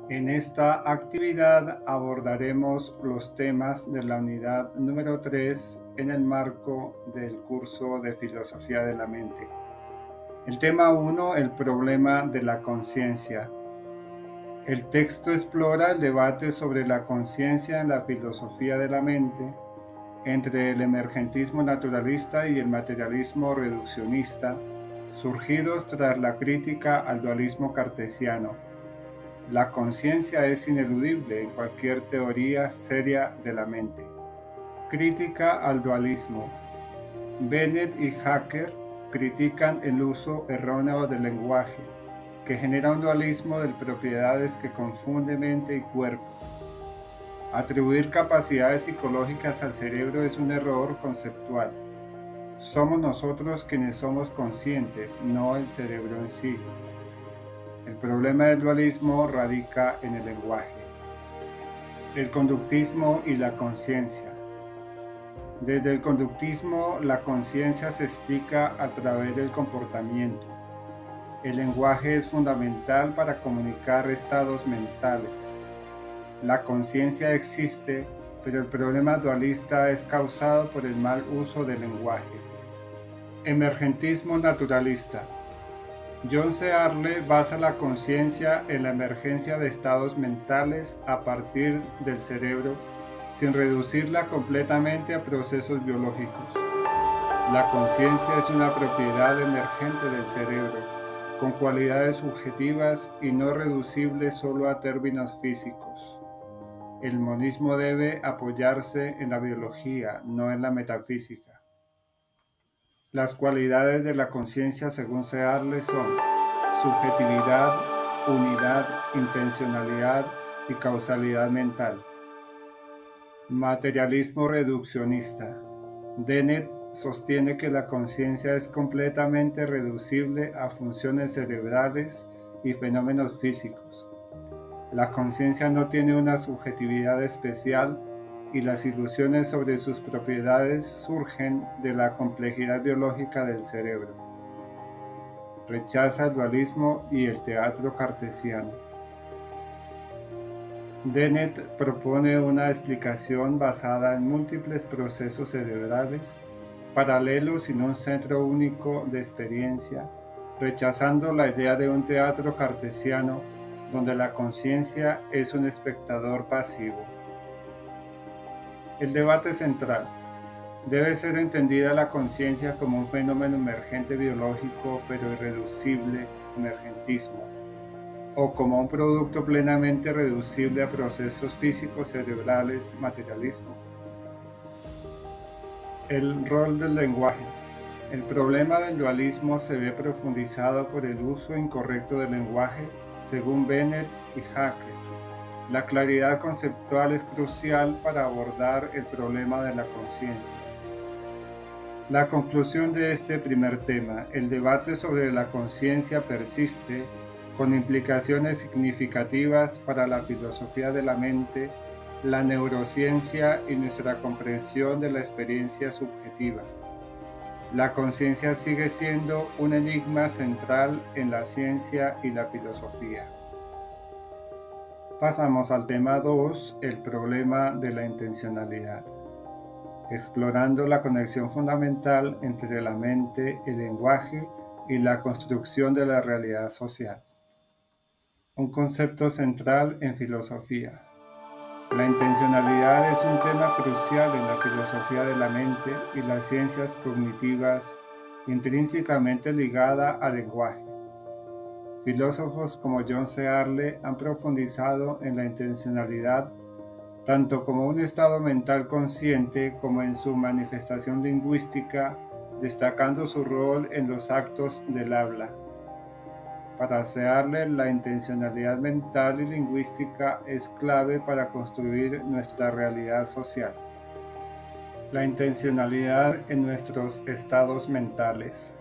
En esta actividad abordaremos los temas de la unidad número 3 en el marco del curso de Filosofía de la Mente. El tema 1, el problema de la conciencia. El texto explora el debate sobre la conciencia en la filosofía de la mente entre el emergentismo naturalista y el materialismo reduccionista, surgidos tras la crítica al dualismo cartesiano. La conciencia es ineludible en cualquier teoría seria de la mente. Crítica al dualismo. Bennett y Hacker critican el uso erróneo del lenguaje, que genera un dualismo de propiedades que confunde mente y cuerpo. Atribuir capacidades psicológicas al cerebro es un error conceptual. Somos nosotros quienes somos conscientes, no el cerebro en sí. El problema del dualismo radica en el lenguaje. El conductismo y la conciencia. Desde el conductismo, la conciencia se explica a través del comportamiento. El lenguaje es fundamental para comunicar estados mentales. La conciencia existe, pero el problema dualista es causado por el mal uso del lenguaje. Emergentismo naturalista. John Searle basa la conciencia en la emergencia de estados mentales a partir del cerebro, sin reducirla completamente a procesos biológicos. La conciencia es una propiedad emergente del cerebro, con cualidades subjetivas y no reducible solo a términos físicos. El monismo debe apoyarse en la biología, no en la metafísica. Las cualidades de la conciencia, según Searle, son subjetividad, unidad, intencionalidad y causalidad mental. Materialismo reduccionista. Dennett sostiene que la conciencia es completamente reducible a funciones cerebrales y fenómenos físicos. La conciencia no tiene una subjetividad especial y las ilusiones sobre sus propiedades surgen de la complejidad biológica del cerebro. Rechaza el dualismo y el teatro cartesiano. Dennett propone una explicación basada en múltiples procesos cerebrales, paralelos sin un centro único de experiencia, rechazando la idea de un teatro cartesiano donde la conciencia es un espectador pasivo. El debate central. Debe ser entendida la conciencia como un fenómeno emergente biológico pero irreducible, emergentismo, o como un producto plenamente reducible a procesos físicos cerebrales, materialismo. El rol del lenguaje. El problema del dualismo se ve profundizado por el uso incorrecto del lenguaje, según Bennett y Hacker. La claridad conceptual es crucial para abordar el problema de la conciencia. La conclusión de este primer tema, el debate sobre la conciencia persiste, con implicaciones significativas para la filosofía de la mente, la neurociencia y nuestra comprensión de la experiencia subjetiva. La conciencia sigue siendo un enigma central en la ciencia y la filosofía. Pasamos al tema 2, el problema de la intencionalidad, explorando la conexión fundamental entre la mente, el lenguaje y la construcción de la realidad social. Un concepto central en filosofía. La intencionalidad es un tema crucial en la filosofía de la mente y las ciencias cognitivas, intrínsecamente ligada al lenguaje. Filósofos como John Searle han profundizado en la intencionalidad tanto como un estado mental consciente como en su manifestación lingüística, destacando su rol en los actos del habla. Para Searle, la intencionalidad mental y lingüística es clave para construir nuestra realidad social. La intencionalidad en nuestros estados mentales.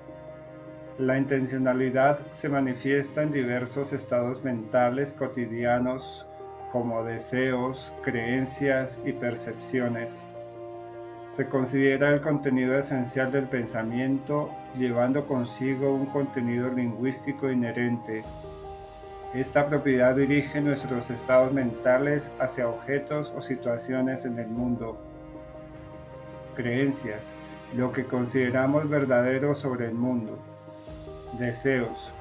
La intencionalidad se manifiesta en diversos estados mentales cotidianos como deseos, creencias y percepciones. Se considera el contenido esencial del pensamiento, llevando consigo un contenido lingüístico inherente. Esta propiedad dirige nuestros estados mentales hacia objetos o situaciones en el mundo. Creencias, lo que consideramos verdadero sobre el mundo. Deseos,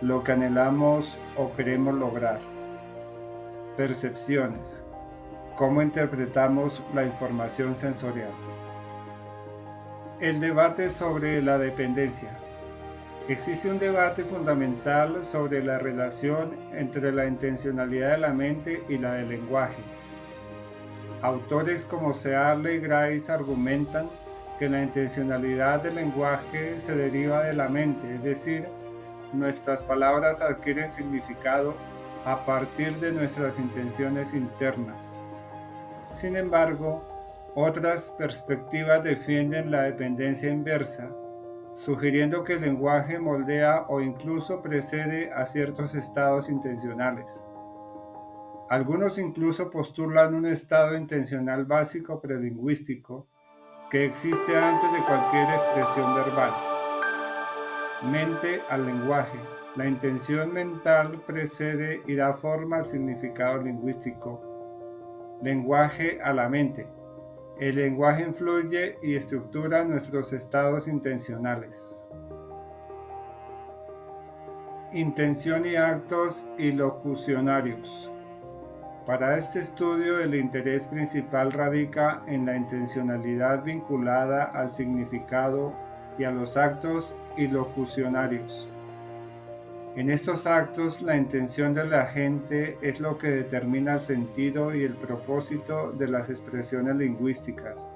lo que anhelamos o queremos lograr. Percepciones, cómo interpretamos la información sensorial. El debate sobre la dependencia. Existe un debate fundamental sobre la relación entre la intencionalidad de la mente y la del lenguaje. Autores como Searle y Grice argumentan que la intencionalidad del lenguaje se deriva de la mente, es decir, nuestras palabras adquieren significado a partir de nuestras intenciones internas. Sin embargo, otras perspectivas defienden la dependencia inversa, sugiriendo que el lenguaje moldea o incluso precede a ciertos estados intencionales. Algunos incluso postulan un estado intencional básico prelingüístico que existe antes de cualquier expresión verbal. Mente al lenguaje. La intención mental precede y da forma al significado lingüístico. Lenguaje a la mente. El lenguaje influye y estructura nuestros estados intencionales. Intención y actos ilocucionarios. Para este estudio, el interés principal radica en la intencionalidad vinculada al significado y a los actos ilocucionarios. En estos actos, la intención de la gente es lo que determina el sentido y el propósito de las expresiones lingüísticas.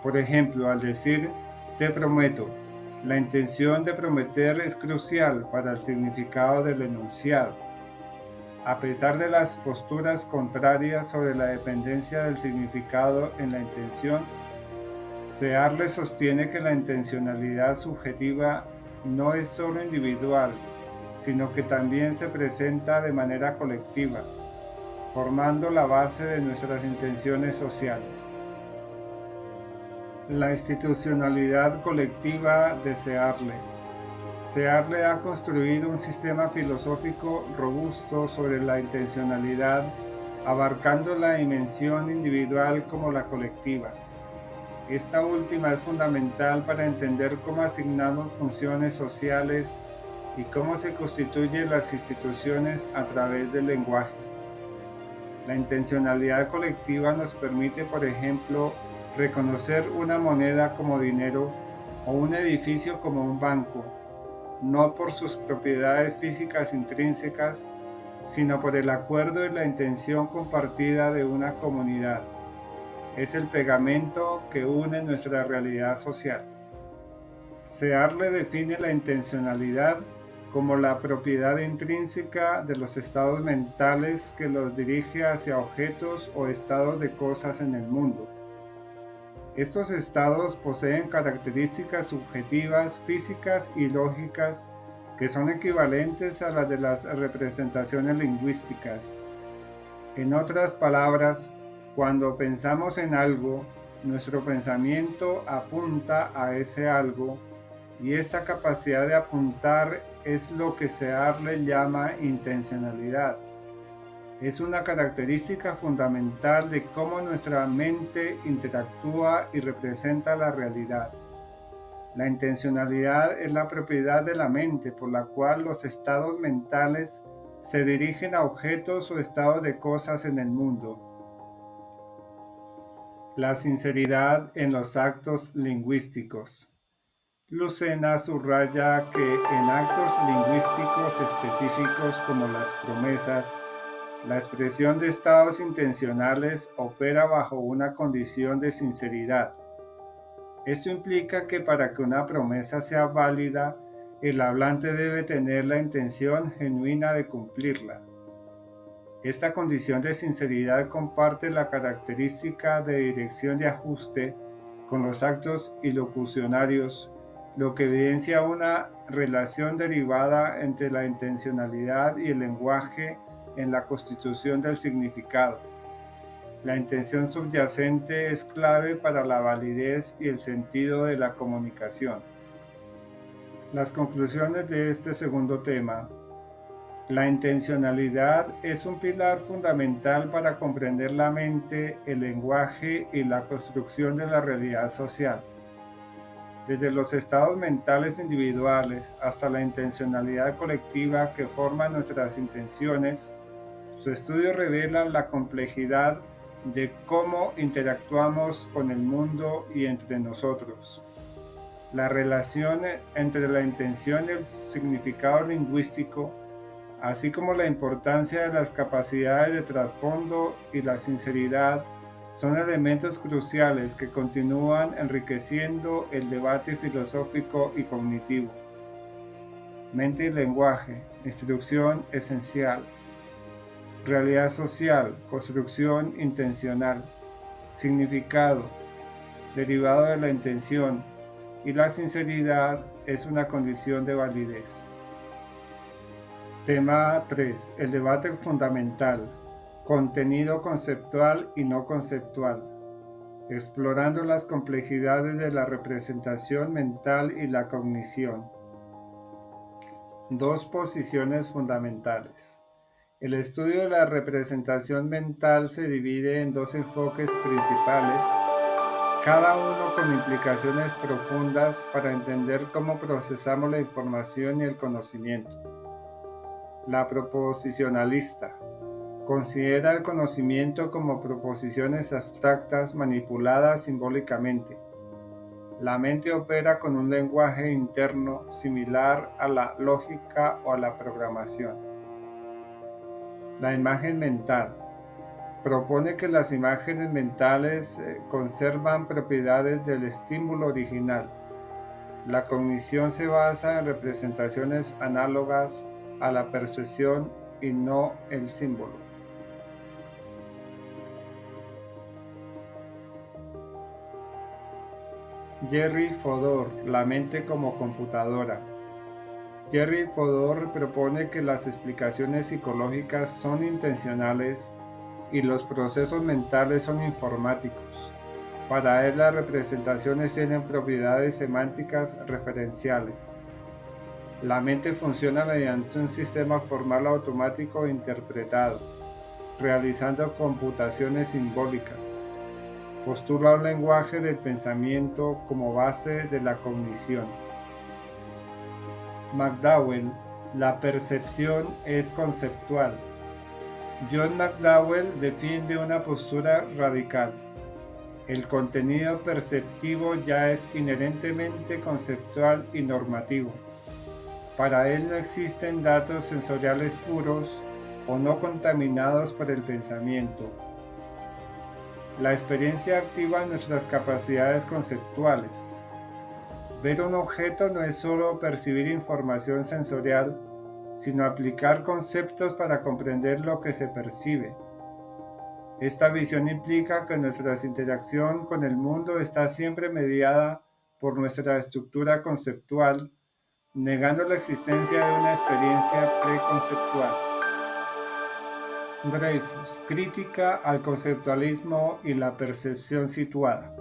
Por ejemplo, al decir "te prometo", la intención de prometer es crucial para el significado del enunciado. A pesar de las posturas contrarias sobre la dependencia del significado en la intención, Searle sostiene que la intencionalidad subjetiva no es solo individual, sino que también se presenta de manera colectiva, formando la base de nuestras intenciones sociales. La institucionalidad colectiva de Searle. Searle ha construido un sistema filosófico robusto sobre la intencionalidad, abarcando la dimensión individual como la colectiva. Esta última es fundamental para entender cómo asignamos funciones sociales y cómo se constituyen las instituciones a través del lenguaje. La intencionalidad colectiva nos permite, por ejemplo, reconocer una moneda como dinero o un edificio como un banco, no por sus propiedades físicas intrínsecas, sino por el acuerdo y la intención compartida de una comunidad. Es el pegamento que une nuestra realidad social. Searle define la intencionalidad como la propiedad intrínseca de los estados mentales que los dirige hacia objetos o estados de cosas en el mundo. Estos estados poseen características subjetivas, físicas y lógicas que son equivalentes a las de las representaciones lingüísticas. En otras palabras, cuando pensamos en algo, nuestro pensamiento apunta a ese algo, y esta capacidad de apuntar es lo que Searle llama intencionalidad. Es una característica fundamental de cómo nuestra mente interactúa y representa la realidad. La intencionalidad es la propiedad de la mente por la cual los estados mentales se dirigen a objetos o estados de cosas en el mundo. La sinceridad en los actos lingüísticos. Lucena subraya que en actos lingüísticos específicos como las promesas, la expresión de estados intencionales opera bajo una condición de sinceridad. Esto implica que para que una promesa sea válida, el hablante debe tener la intención genuina de cumplirla. Esta condición de sinceridad comparte la característica de dirección de ajuste con los actos ilocucionarios, lo que evidencia una relación derivada entre la intencionalidad y el lenguaje en la constitución del significado. La intención subyacente es clave para la validez y el sentido de la comunicación. Las conclusiones de este segundo tema. La intencionalidad es un pilar fundamental para comprender la mente, el lenguaje y la construcción de la realidad social. Desde los estados mentales individuales hasta la intencionalidad colectiva que forma nuestras intenciones, su estudio revela la complejidad de cómo interactuamos con el mundo y entre nosotros. La relación entre la intención y el significado lingüístico, así como la importancia de las capacidades de trasfondo y la sinceridad, son elementos cruciales que continúan enriqueciendo el debate filosófico y cognitivo. Mente y lenguaje, instrucción esencial. Realidad social, construcción intencional. Significado, derivado de la intención, y la sinceridad es una condición de validez. Tema 3. El debate fundamental. Contenido conceptual y no conceptual. Explorando las complejidades de la representación mental y la cognición. Dos posiciones fundamentales. El estudio de la representación mental se divide en dos enfoques principales, cada uno con implicaciones profundas para entender cómo procesamos la información y el conocimiento. La proposicionalista considera el conocimiento como proposiciones abstractas manipuladas simbólicamente. La mente opera con un lenguaje interno similar a la lógica o a la programación. La imagen mental propone que las imágenes mentales conservan propiedades del estímulo original. La cognición se basa en representaciones análogas a la percepción y no el símbolo. Jerry Fodor, la mente como computadora. Jerry Fodor propone que las explicaciones psicológicas son intencionales y los procesos mentales son informáticos. Para él, las representaciones tienen propiedades semánticas referenciales. La mente funciona mediante un sistema formal automático interpretado, realizando computaciones simbólicas. Postula un lenguaje del pensamiento como base de la cognición. McDowell, la percepción es conceptual. John McDowell defiende una postura radical. El contenido perceptivo ya es inherentemente conceptual y normativo. Para él no existen datos sensoriales puros o no contaminados por el pensamiento. La experiencia activa nuestras capacidades conceptuales. Ver un objeto no es solo percibir información sensorial, sino aplicar conceptos para comprender lo que se percibe. Esta visión implica que nuestra interacción con el mundo está siempre mediada por nuestra estructura conceptual, negando la existencia de una experiencia preconceptual. Dreyfus, crítica al conceptualismo y la percepción situada.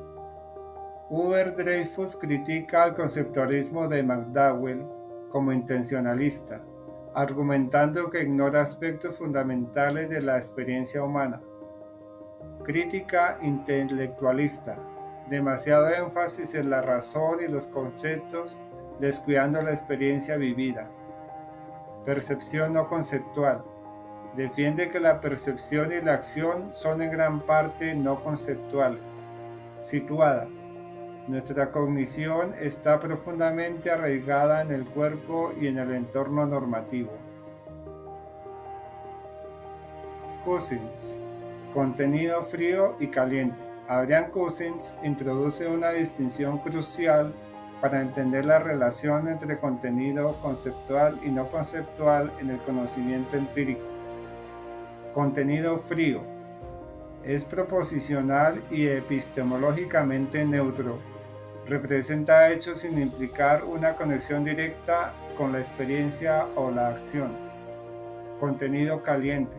Hubert Dreyfus critica al conceptualismo de McDowell como intencionalista, argumentando que ignora aspectos fundamentales de la experiencia humana. Crítica intelectualista, demasiado énfasis en la razón y los conceptos, descuidando la experiencia vivida. Percepción no conceptual, defiende que la percepción y la acción son en gran parte no conceptuales. Situada, nuestra cognición está profundamente arraigada en el cuerpo y en el entorno normativo. Cousins, contenido frío y caliente. Adrian Cousins introduce una distinción crucial para entender la relación entre contenido conceptual y no conceptual en el conocimiento empírico. Contenido frío es proposicional y epistemológicamente neutro. Representa hechos sin implicar una conexión directa con la experiencia o la acción. Contenido caliente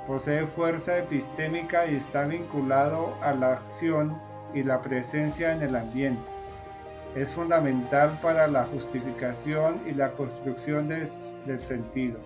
posee fuerza epistémica y está vinculado a la acción y la presencia en el ambiente. Es fundamental para la justificación y la construcción del sentido.